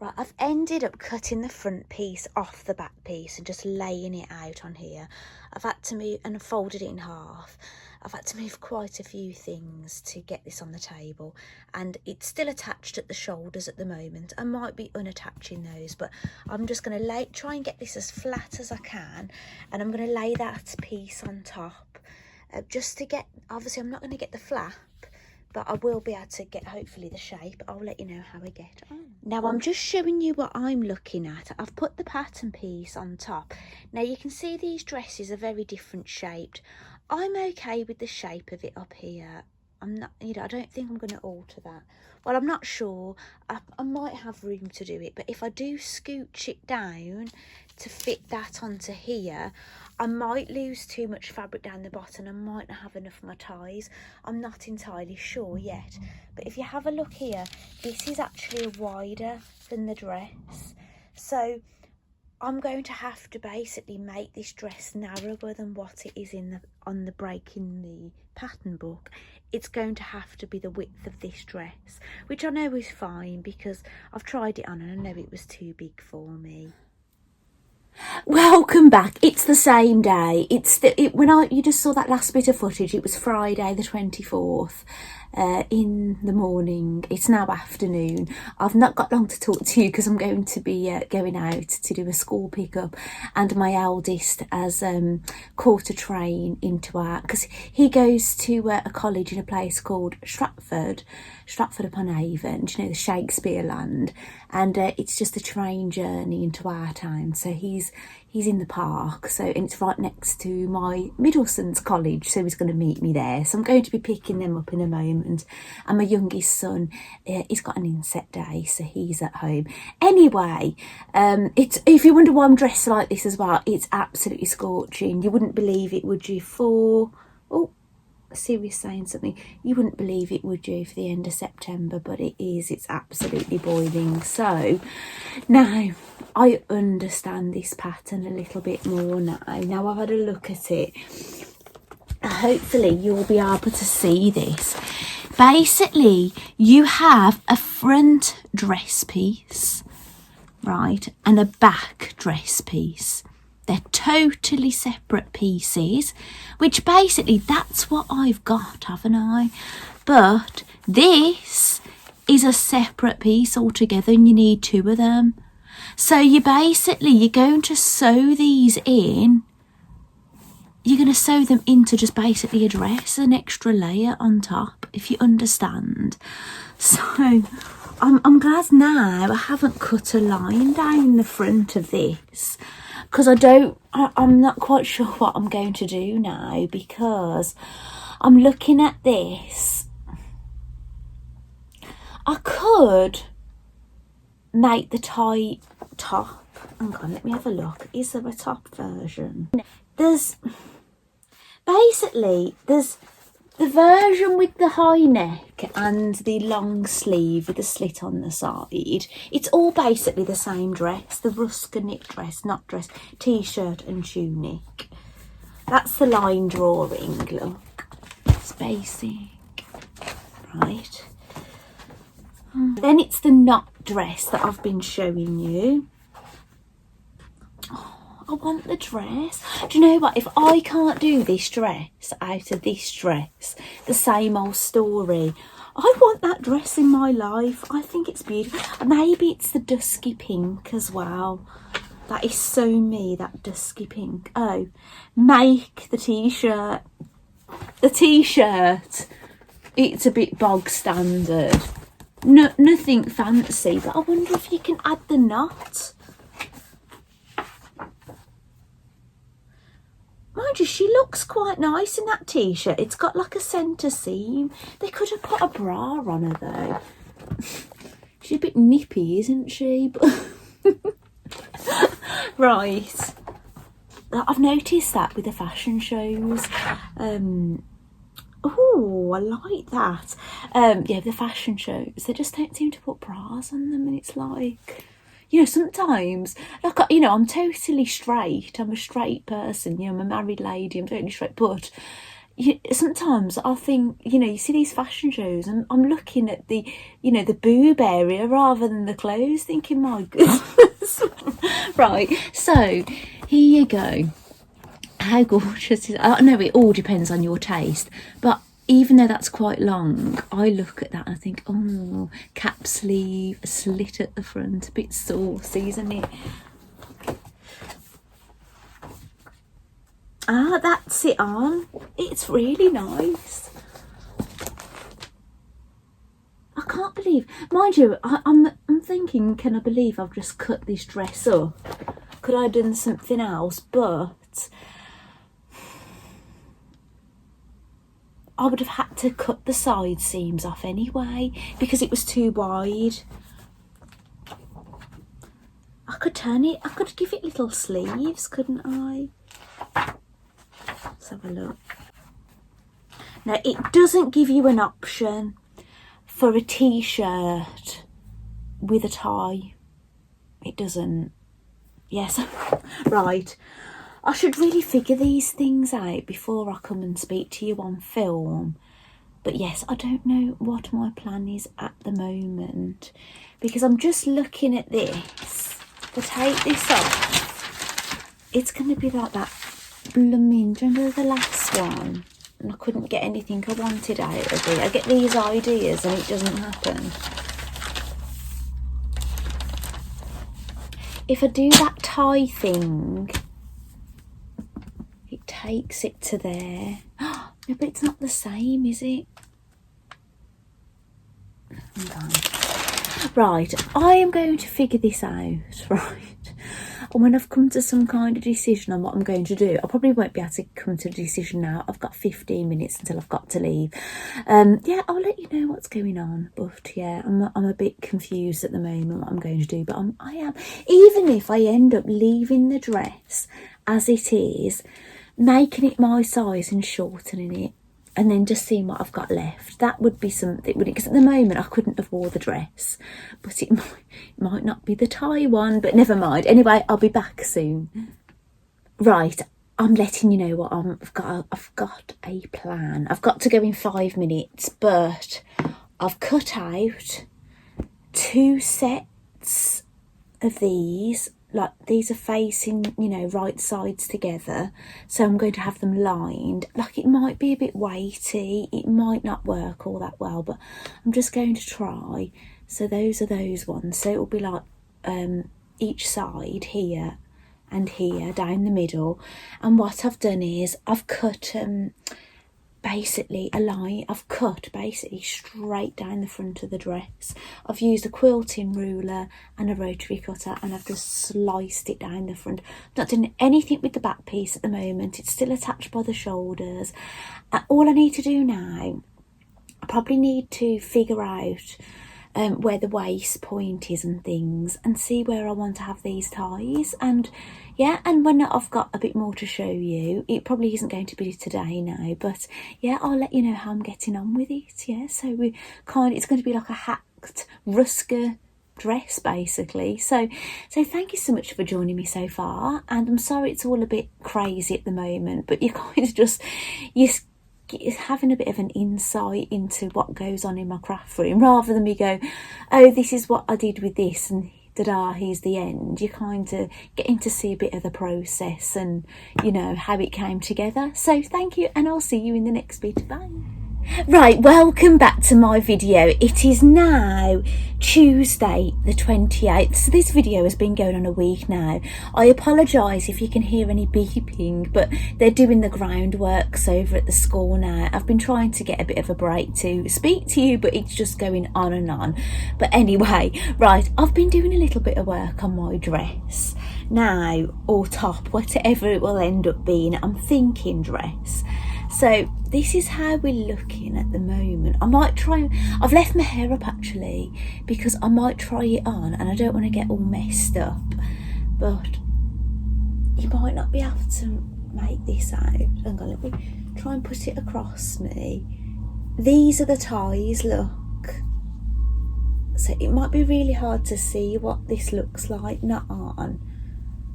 Right, I've ended up cutting the front piece off the back piece and just laying it out on here. I've had to move and folded it in half. I've had to move quite a few things to get this on the table, and it's still attached at the shoulders at the moment. I might be unattaching those, but I'm just going to try and get this as flat as I can, and I'm going to lay that piece on top just to get, obviously I'm not going to get the flap, but I will be able to get hopefully the shape. I'll let you know how I get on. Now I'm just showing you what I'm looking at. I've put the pattern piece on top. Now you can see these dresses are very different shaped. I'm okay with the shape of it up here. I'm not, you know, I don't think I'm going to alter that. Well, I'm not sure. I might have room to do it, but if I do scooch it down to fit that onto here, I might lose too much fabric down the bottom. I might not have enough of my ties. I'm not entirely sure yet. But if you have a look here, this is actually wider than the dress. So I'm going to have to basically make this dress narrower than what it is on the break in the pattern book. It's going to have to be the width of this dress, which I know is fine because I've tried it on and I know it was too big for me. Welcome back. It's the same day. You just saw that last bit of footage. It was Friday the 24th in the morning. It's now afternoon. I've not got long to talk to you because I'm going to be going out to do a school pickup, and my eldest has caught a train into our, because he goes to a college in a place called Stratford upon Avon, you know, the Shakespeare land, and it's just a train journey into our town. So he's in the park, and it's right next to my middle son's college, so he's going to meet me there. So I'm going to be picking them up in a moment, and my youngest son, he's got an inset day, so he's at home. Anyway, if you wonder why I'm dressed like this as well, it's absolutely scorching. You wouldn't believe it, would you, Siri's saying something. You wouldn't believe it, would you, for the end of September, but it is. It's absolutely boiling. So now I understand this pattern a little bit more now. Now I've had a look at it. Hopefully you'll be able to see this. Basically, you have a front dress piece, right, and a back dress piece. They're totally separate pieces, which basically that's what I've got, haven't I? But this is a separate piece altogether and you need two of them. So you're going to sew these in. You're going to sew them into just basically a dress, an extra layer on top, if you understand. So I'm glad now I haven't cut a line down the front of this, because I'm not quite sure what I'm going to do now, because I'm looking at this. I could make the tie top. Hang on, let me have a look. Is there a top version? There's the version with the high neck and the long sleeve with the slit on the side. It's all basically the same dress, the Rusker knit dress, t-shirt and tunic. That's the line drawing, look. It's basic, right? Then it's the knot dress that I've been showing you. I want the dress. Do you know what? If I can't do this dress out of this dress, the same old story, I want that dress in my life. I think it's beautiful. Maybe it's the dusky pink as well. That is so me, that dusky pink. Oh, make the t-shirt. The t-shirt, it's a bit bog standard. No, nothing fancy, but I wonder if you can add the knot. Mind you, she looks quite nice in that t-shirt. It's got like a centre seam. They could have put a bra on her though. She's a bit nippy, isn't she? Right. I've noticed that with the fashion shows. Oh, I like that. Yeah, the fashion shows, they just don't seem to put bras on them, and it's like, you know, sometimes, like, you know, I'm totally straight. I'm a straight person. You know, I'm a married lady. I'm totally straight. But sometimes I think, you know, you see these fashion shows, and I'm looking at the, you know, the boob area rather than the clothes, thinking, my goodness. Right. So here you go. How gorgeous is it? I know it all depends on your taste, but even though that's quite long, I look at that and I think, oh, cap sleeve, a slit at the front, a bit saucy, isn't it? Ah, that's it on. It's really nice. I can't believe, mind you, I'm thinking, can I believe I've just cut this dress up? Could I have done something else? But I would have had to cut the side seams off anyway because it was too wide. I could turn it, I could give it little sleeves, couldn't I? Let's have a look. Now, it doesn't give you an option for a t-shirt with a tie. It doesn't. Yes, right. I should really figure these things out before I come and speak to you on film. But yes, I don't know what my plan is at the moment because I'm just looking at this. To take this off, it's going to be like that blooming, do you remember the last one? And I couldn't get anything I wanted out of it. I get these ideas and it doesn't happen. If I do that tie thing, it takes it to there. No, but it's not the same, is it? Right, I am going to figure this out, right? And when I've come to some kind of decision on what I'm going to do, I probably won't be able to come to a decision now. I've got 15 minutes until I've got to leave. Yeah, I'll let you know what's going on. But yeah, I'm a bit confused at the moment what I'm going to do. But I am. Even if I end up leaving the dress as it is, making it my size and shortening it, and then just seeing what I've got left, that would be something, wouldn't it? Because at the moment I couldn't have wore the dress, but it might not be the tie one, but never mind. Anyway, I'll be back soon. Right, I'm letting you know what I've got a plan. I've got to go in 5 minutes, but I've cut out 2 sets of these. Like, these are facing, you know, right sides together, so I'm going to have them lined. Like, it might be a bit weighty, it might not work all that well, but I'm just going to try. So those are those ones, so it'll be like each side here and here down the middle. And what I've done is I've cut basically a line. I've cut basically straight down the front of the dress. I've used a quilting ruler and a rotary cutter, and I've just sliced it down the front. I'm not doing anything with the back piece at the moment. It's still attached by the shoulders. All I need to do now, I probably need to figure out where the waist point is and things, and see where I want to have these ties. And yeah, and when I've got a bit more to show you, it probably isn't going to be today now, but yeah, I'll let you know how I'm getting on with it. Yeah, so it's going to be like a hacked Rusker dress basically. So thank you so much for joining me so far, and I'm sorry it's all a bit crazy at the moment, but you kind of just having a bit of an insight into what goes on in my craft room, rather than me go, oh, this is what I did with this and da-da, here's the end. You're kind of getting to see a bit of the process and, you know, how it came together. So thank you, and I'll see you in the next bit. Bye. Right, welcome back to my video. It is now Tuesday the 28th, so this video has been going on a week now. I apologise if you can hear any beeping, but they're doing the groundworks over at the school now. I've been trying to get a bit of a break to speak to you, but it's just going on and on. But anyway, right, I've been doing a little bit of work on my dress now, or top, whatever it will end up being. I'm thinking dress. So this is how we're looking at the moment. I might try, I've left my hair up actually, because I might try it on and I don't want to get all messed up, but you might not be able to make this out. Hang on, let me try and put it across me. These are the ties, look. So it might be really hard to see what this looks like, not on.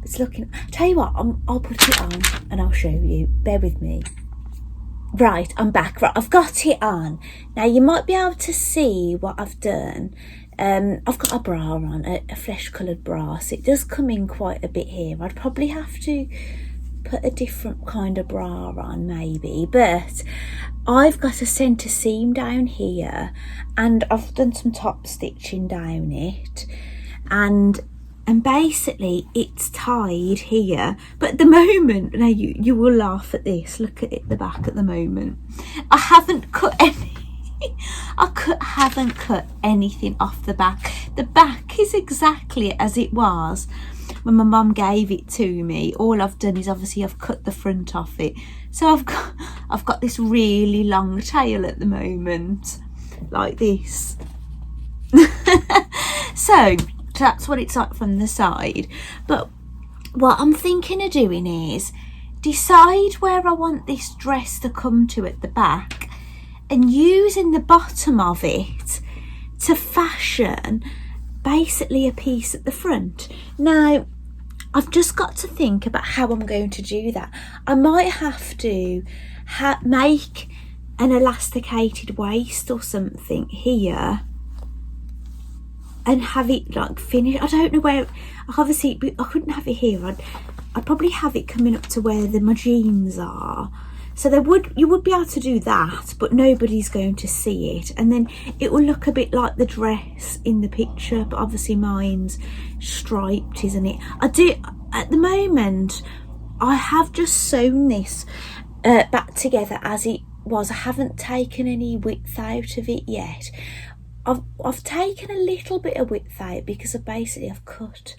It's looking, tell you what, I'll put it on and I'll show you. Bear with me. Right, I'm back. Right, I've got it on. Now you might be able to see what I've done. I've got a bra on, a flesh coloured bra, so it does come in quite a bit here. I'd probably have to put a different kind of bra on maybe, but I've got a centre seam down here and I've done some top stitching down it, and basically it's tied here, but at the moment, now you will laugh at this, look at it, the back at the moment, I haven't cut any haven't cut anything off the back. The back is exactly as it was when my mum gave it to me. All I've done is obviously I've cut the front off it, so I've got this really long tail at the moment, like this. So that's what it's like from the side. But what I'm thinking of doing is decide where I want this dress to come to at the back, and using the bottom of it to fashion basically a piece at the front. Now I've just got to think about how I'm going to do that. I might have to make an elasticated waist or something here and have it like finished. I don't know where, obviously I couldn't have it here. I'd probably have it coming up to where my jeans are. So you would be able to do that, but nobody's going to see it, and then it will look a bit like the dress in the picture, but obviously mine's striped, isn't it? I do at the moment. I have just sewn this back together as it was. I haven't taken any width out of it yet. I've taken a little bit of width out because I've cut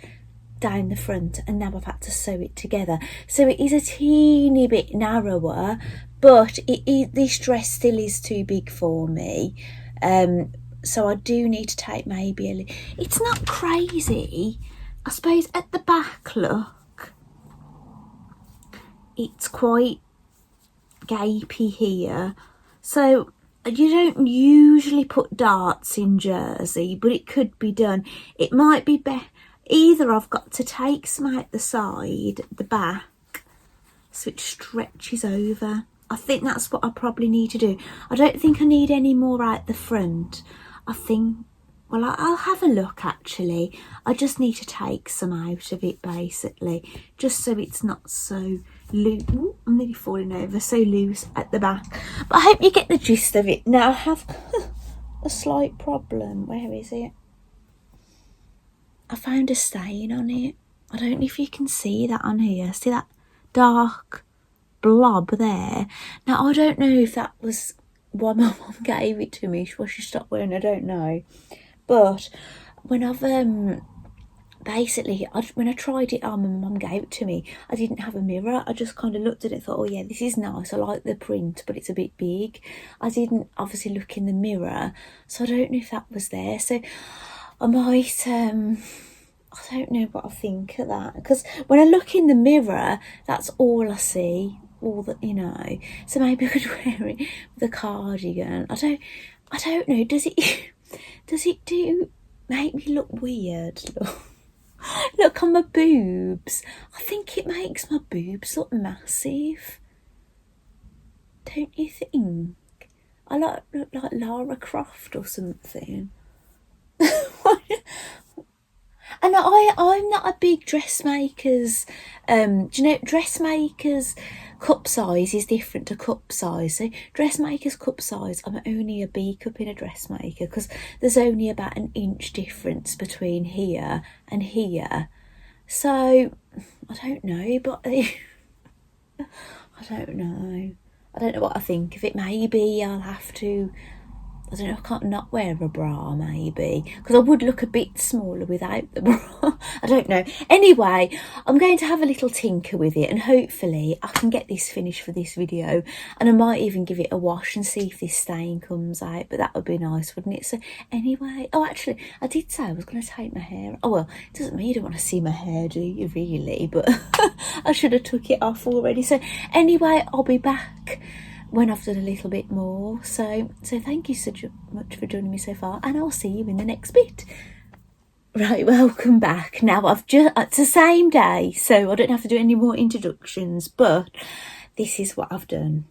down the front and now I've had to sew it together, so it is a teeny bit narrower, but this dress still is too big for me, so I do need to take maybe a little. It's not crazy, I suppose. At the back, look, it's quite gapey here, so you don't usually put darts in jersey, but it could be done. It might be better. Either I've got to take some out the side, the back, so it stretches over. I think that's what I probably need to do. I don't think I need any more out the front. I think, well, I'll have a look actually. I just need to take some out of it basically, just so it's not so loose. Ooh, I'm nearly falling over, so loose at the back. But I hope you get the gist of it. Now I have a slight problem. Where is it? I found a stain on it. I don't know if you can see that on here. See that dark blob there? Now, I don't know if that was why my mum gave it to me. Well, she stopped wearing, I don't know. But when I've, basically, when I tried it on, my mum gave it to me, I didn't have a mirror. I just kind of looked at it and thought, oh yeah, this is nice. I like the print, but it's a bit big. I didn't obviously look in the mirror, so I don't know if that was there. So I might, I don't know what I think of that, because when I look in the mirror, that's all I see, all that, you know. So maybe I could wear it with a cardigan. I don't know. Does it make me look weird? Look on my boobs. I think it makes my boobs look massive. Don't you think? I look like Lara Croft or something. And I'm not a big dressmaker's, do you know, dressmaker's cup size is different to cup size. So dressmaker's cup size, I'm only a B cup in a dressmaker, because there's only about an inch difference between here and here. So I don't know, but I don't know. I don't know what I think of it. Maybe I'll have to, I don't know, I can't not wear a bra maybe, because I would look a bit smaller without the bra. I don't know. Anyway, I'm going to have a little tinker with it and hopefully I can get this finished for this video, and I might even give it a wash and see if this stain comes out, but that would be nice, wouldn't it? So anyway, oh actually I did say I was going to take my hair, oh well, it doesn't mean you don't want to see my hair, do you really? But I should have took it off already. So anyway, I'll be back when I've done a little bit more. So thank you so much for joining me so far, and I'll see you in the next bit. Right, welcome back. Now it's the same day, so I don't have to do any more introductions, but this is what I've done.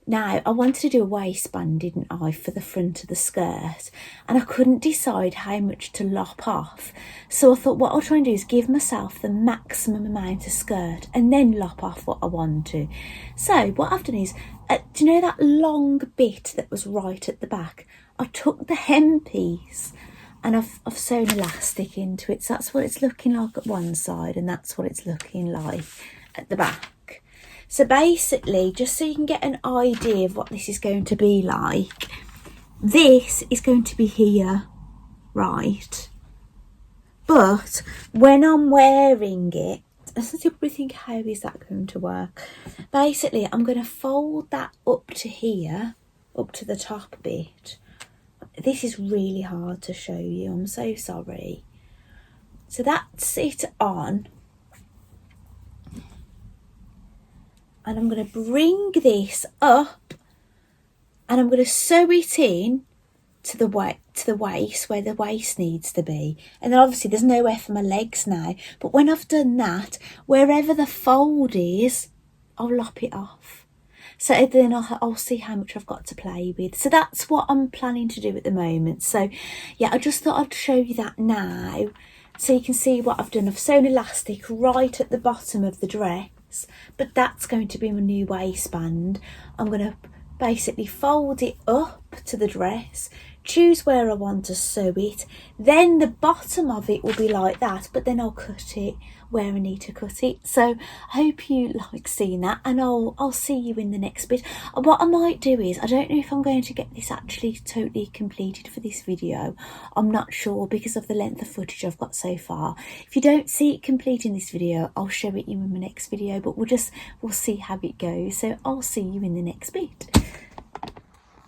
Now, I wanted to do a waistband, didn't I, for the front of the skirt, and I couldn't decide how much to lop off. So I thought what I'll try and do is give myself the maximum amount of skirt and then lop off what I want to. So what I've done is, do you know that long bit that was right at the back? I took the hem piece and I've sewn elastic into it. So that's what it's looking like at one side, and that's what it's looking like at the back. So basically, just so you can get an idea of what this is going to be like, this is going to be here, right? But when I'm wearing it, you probably think, how is that going to work? Basically, I'm going to fold that up to here, up to the top bit. This is really hard to show you, I'm so sorry. So that's it on. And I'm going to bring this up and I'm going to sew it in to the waist, where the waist needs to be. And then obviously there's nowhere for my legs now, but when I've done that, wherever the fold is, I'll lop it off. So then I'll see how much I've got to play with. So that's what I'm planning to do at the moment. So yeah, I just thought I'd show you that now, so you can see what I've done. I've sewn elastic right at the bottom of the dress, but that's going to be my new waistband. I'm going to basically fold it up to the dress, choose where I want to sew it, then the bottom of it will be like that, but then I'll cut it where I need to cut it. So I hope you like seeing that, and I'll see you in the next bit. What I might do is, I don't know if I'm going to get this actually totally completed for this video. I'm not sure because of the length of footage I've got so far. If you don't see it complete in this video, I'll show it you in my next video, but we'll see how it goes. So I'll see you in the next bit.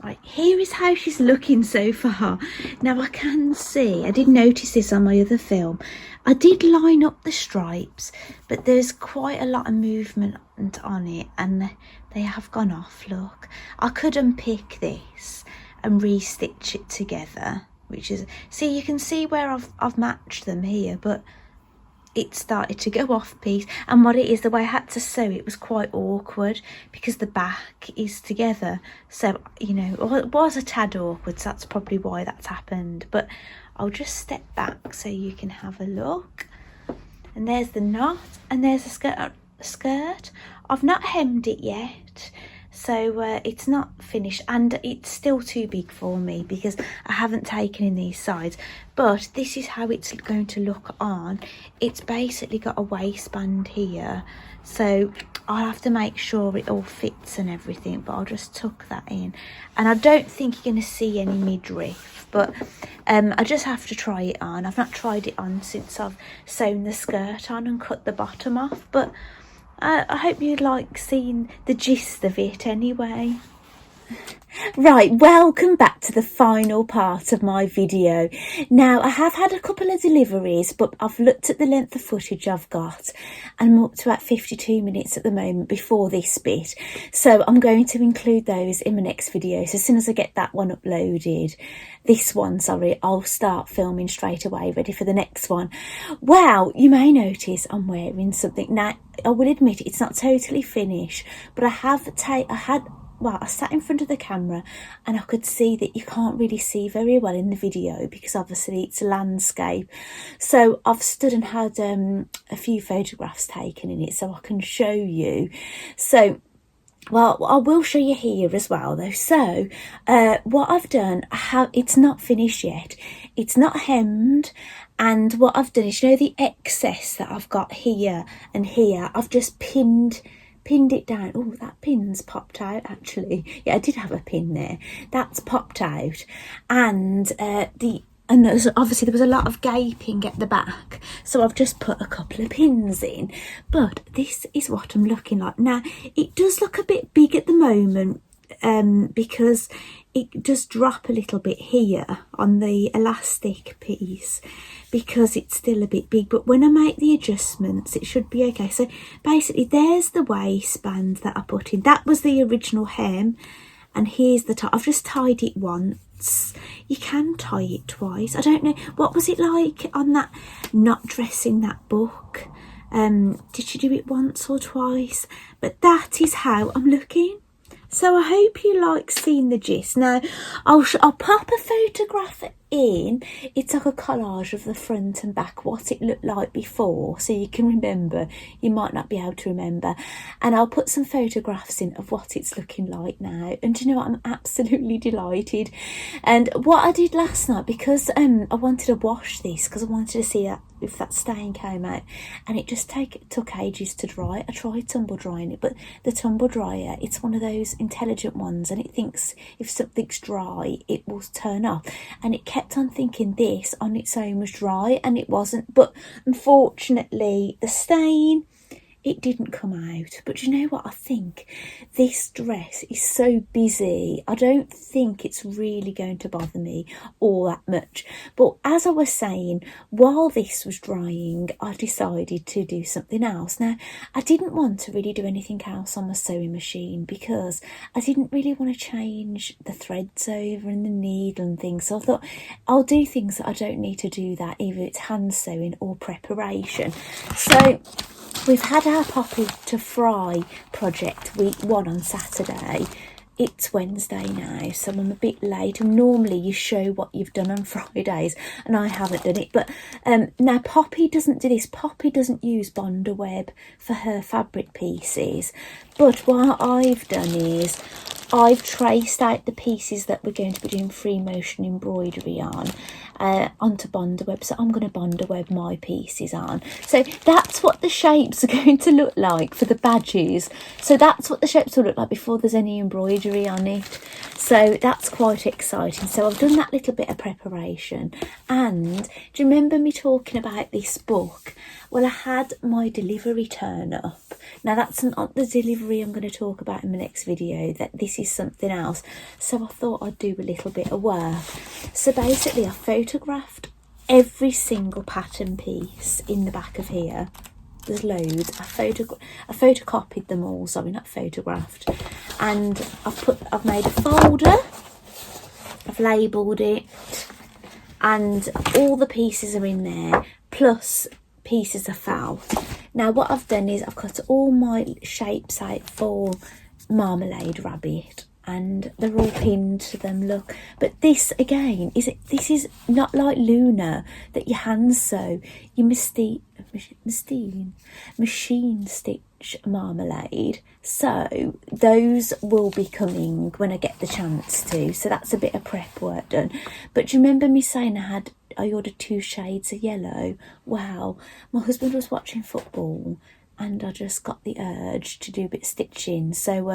Right, here is how she's looking so far. Now I can see, I did notice this on my other film, I did line up the stripes, but there's quite a lot of movement on it and they have gone off, look. I could unpick this and re-stitch it together, which is, see, you can see where I've matched them here, but it started to go off piece. And what it is, the way I had to sew it was quite awkward because the back is together, so you know, it was a tad awkward, so that's probably why that's happened. But I'll just step back so you can have a look. And there's the knot, and there's a skirt. I've not hemmed it yet, so it's not finished, and it's still too big for me because I haven't taken in these sides. But this is how it's going to look on. It's basically got a waistband here, so I'll have to make sure it all fits and everything, but I'll just tuck that in. And I don't think you're going to see any midriff, but I just have to try it on. I've not tried it on since I've sewn the skirt on and cut the bottom off, but I hope you like seeing the gist of it anyway. Right, welcome back to the final part of my video. Now, I have had a couple of deliveries, but I've looked at the length of footage I've got, and I'm up to about 52 minutes at the moment before this bit. So I'm going to include those in my next video. So as soon as I get that one uploaded, I'll start filming straight away, ready for the next one. Wow, you may notice I'm wearing something. Now, I will admit it's not totally finished, but I sat in front of the camera and I could see that you can't really see very well in the video because obviously it's a landscape. So I've stood and had a few photographs taken in it so I can show you. So, well, I will show you here as well though. So what I've done, it's not finished yet. It's not hemmed. And what I've done is, you know, the excess that I've got here and here, I've just pinned it down. Oh, that pin's popped out actually. Yeah, I did have a pin there. That's popped out. And obviously there was a lot of gaping at the back, so I've just put a couple of pins in. But this is what I'm looking like. Now, it does look a bit big at the moment because it does drop a little bit here on the elastic piece because it's still a bit big, but when I make the adjustments it should be okay. So basically there's the waistband that I put in. That was the original hem, and here's the top. I've just tied it once. You can tie it twice. I don't know, what was it like on that Not Dressing That book? Did you do it once or twice? But that is how I'm looking. So I hope you like seeing the gist. Now I'll pop a photograph in. It's like a collage of the front and back, what it looked like before, so you can remember. You might not be able to remember, and I'll put some photographs in of what it's looking like now. And do you know what, I'm absolutely delighted. And what I did last night, because I wanted to wash this because I wanted to see if that stain came out, and it just took ages to dry. I tried tumble drying it, but the tumble dryer, it's one of those intelligent ones, and it thinks if something's dry it will turn off, and it kept on thinking this on its own was dry, and it wasn't. But unfortunately the stain, it didn't come out. But you know what, I think this dress is so busy, I don't think it's really going to bother me all that much. But as I was saying, while this was drying, I decided to do something else. Now I didn't want to really do anything else on my sewing machine because I didn't really want to change the threads over and the needle and things, so I thought I'll do things that I don't need to do that, either it's hand sewing or preparation. So we've had our Poppy to Fry project week 1 on Saturday. It's Wednesday now, so I'm a bit late. And normally you show what you've done on Fridays, and I haven't done it. But now Poppy doesn't do this. Poppy doesn't use Bonder Web for her fabric pieces. But what I've done is I've traced out the pieces that we're going to be doing free motion embroidery on onto Bonder Web. So I'm going to Bonder Web my pieces on. So that's what the shapes are going to look like for the badges. So that's what the shapes will look like before there's any embroidery on it. So that's quite exciting. So I've done that little bit of preparation. And do you remember me talking about this book? Well, I had my delivery turn up. Now that's not the delivery I'm going to talk about in the next video, that this is something else. So I thought I'd do a little bit of work. So basically I photographed every single pattern piece in the back of here. There's loads. I photocopied them all, sorry, not photographed. And I've made a folder, I've labelled it, and all the pieces are in there, plus pieces of felt. Now what I've done is I've cut all my shapes out for Marmalade Rabbit, and they're all pinned to them, look. But this again this is not like Luna that you hand sew. You machine stitch Marmalade. So those will be coming when I get the chance to. So that's a bit of prep work done. But do you remember me saying I ordered 2 shades of yellow? Wow, my husband was watching football and I just got the urge to do a bit of stitching. So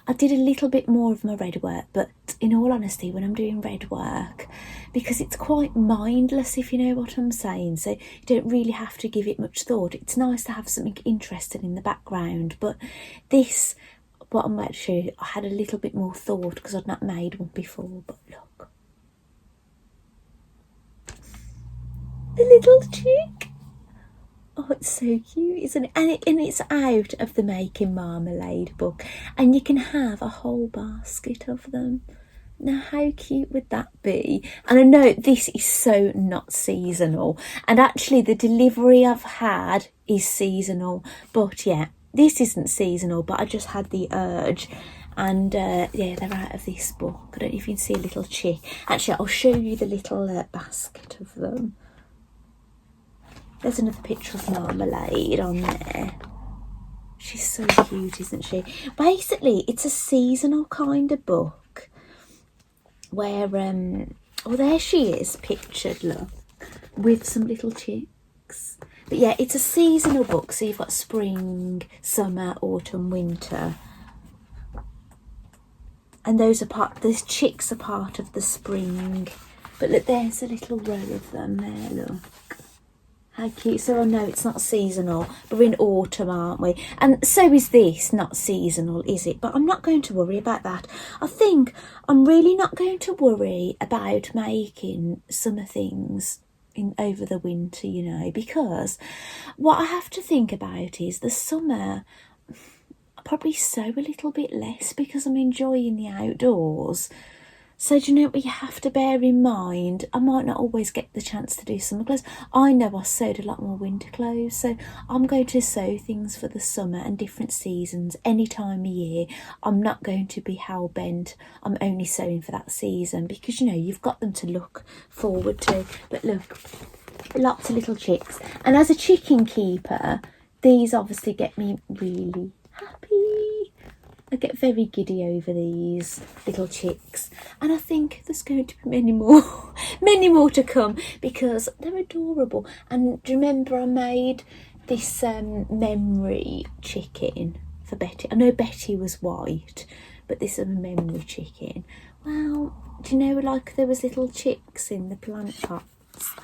I did a little bit more of my red work, but in all honesty, when I'm doing red work, because it's quite mindless, if you know what I'm saying, so you don't really have to give it much thought. It's nice to have something interesting in the background, but this, what I'm about to show you, I had a little bit more thought because I'd not made one before. But look, the little chick. Oh, it's so cute, isn't it? And it's out of the Making Marmalade book, and you can have a whole basket of them. Now, how cute would that be? And I know this is so not seasonal, and actually the delivery I've had is seasonal, but yeah, this isn't seasonal, but I just had the urge. And yeah, they're out of this book. I don't know if you can see a little chick. Actually, I'll show you the little basket of them. There's another picture of Marmalade on there. She's so cute, isn't she? Basically, it's a seasonal kind of book where, oh, there she is, pictured, look, with some little chicks. But yeah, it's a seasonal book, so you've got spring, summer, autumn, winter. And those chicks are part of the spring. But look, there's a little row of them there, look. How cute. So I know it's not seasonal, but we're in autumn, aren't we? And so is this not seasonal, is it? But I'm not going to worry about that. I think I'm really not going to worry about making summer things in over the winter, you know, because what I have to think about is the summer I probably sew a little bit less because I'm enjoying the outdoors. So do you know what you have to bear in mind? I might not always get the chance to do summer clothes. I know I sewed a lot more winter clothes, so I'm going to sew things for the summer and different seasons any time of year. I'm not going to be hell-bent. I'm only sewing for that season because, you know, you've got them to look forward to. But look, lots of little chicks. And as a chicken keeper, these obviously get me really happy. I get very giddy over these little chicks, and I think there's going to be many more many more to come because they're adorable. And do you remember I made this memory chicken for Betty? I know Betty was white, but this is a memory chicken. Well, do you know, like there was little chicks in the plant pots?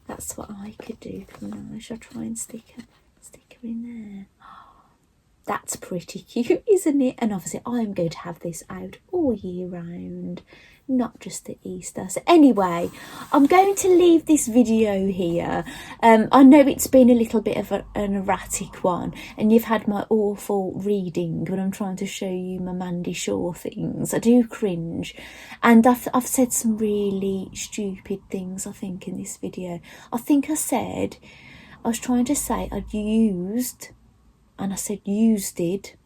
That's what I could do. Come on, I shall try and stick her in there. That's pretty cute, isn't it? And obviously I'm going to have this out all year round, not just at Easter. So anyway, I'm going to leave this video here. I know it's been a little bit of an erratic one, and you've had my awful reading when I'm trying to show you my Mandy Shaw things. I do cringe, and I've said some really stupid things, I think, in this video. I think I was trying to say I'd used, and I said used it.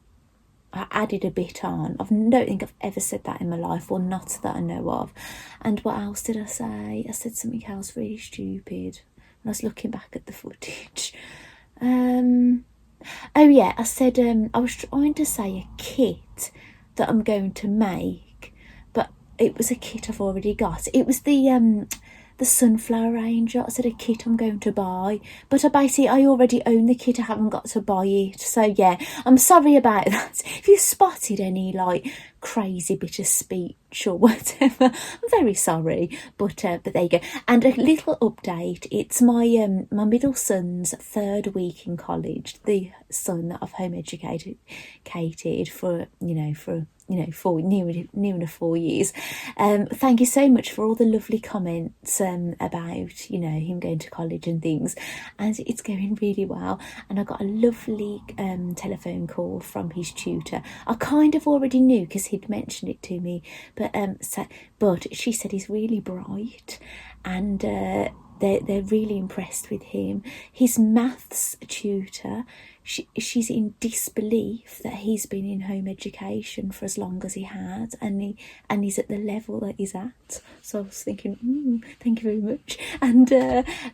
I added a bit on. I don't think I've ever said that in my life, or not that I know of. And what else did I say? I said something else really stupid when I was looking back at the footage. Oh yeah, I said I was trying to say a kit that I'm going to make, but it was a kit I've already got. It was the sunflower ranger. I said a kit I'm going to buy, but I already own the kit. I haven't got to buy it. So yeah, I'm sorry about that. If you spotted any like crazy bit of speech or whatever, I'm very sorry, but there you go. And a little update, it's my my middle son's 3rd week in college, the son that I've home educated for near enough 4 years. Thank you so much for all the lovely comments about, you know, him going to college and things, and it's going really well. And I got a lovely telephone call from his tutor. I kind of already knew because he'd mentioned it to me, but she said he's really bright, and they're really impressed with him. His maths tutor, she's in disbelief that he's been in home education for as long as he has, and he's at the level that he's at. So I was thinking, thank you very much. And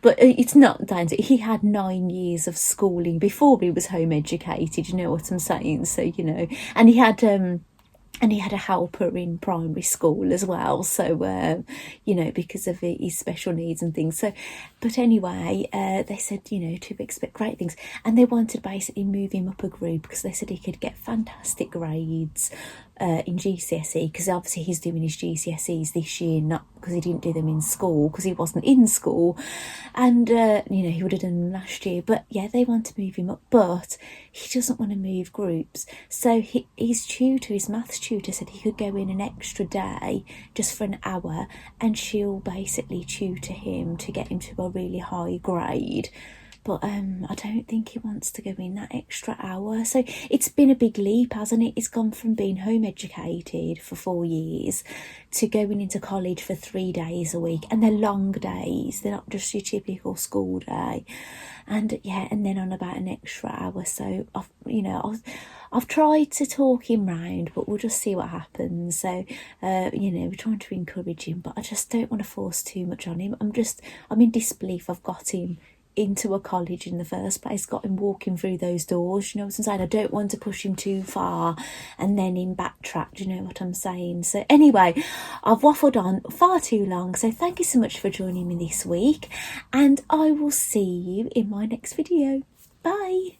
but it's not down to, he had 9 years of schooling before he was home educated, you know what I'm saying? So, you know, and he had a helper in primary school as well, so you know, because of his special needs and things. So, but anyway, they said, you know, to expect great things, and they wanted to basically move him up a group because they said he could get fantastic grades in GCSE, because obviously he's doing his GCSEs this year, not because he didn't do them in school, because he wasn't in school, and you know, he would have done them last year. But yeah, they want to move him up, but he doesn't want to move groups. So his maths tutor said he could go in an extra day just for an hour, and she'll basically tutor him to get him to a really high grade. But I don't think he wants to go in that extra hour. So it's been a big leap, hasn't it? It's gone from being home educated for 4 years to going into college for 3 days a week. And they're long days. They're not just your typical school day. And yeah, and then on about an extra hour. So, I've tried to talk him round, but we'll just see what happens. So, you know, we're trying to encourage him, but I just don't want to force too much on him. I'm in disbelief I've got him into a college in the first place, got him walking through those doors, you know what I'm saying? I don't want to push him too far and then him backtrack, you know what I'm saying? So anyway, I've waffled on far too long, so thank you so much for joining me this week, and I will see you in my next video. Bye.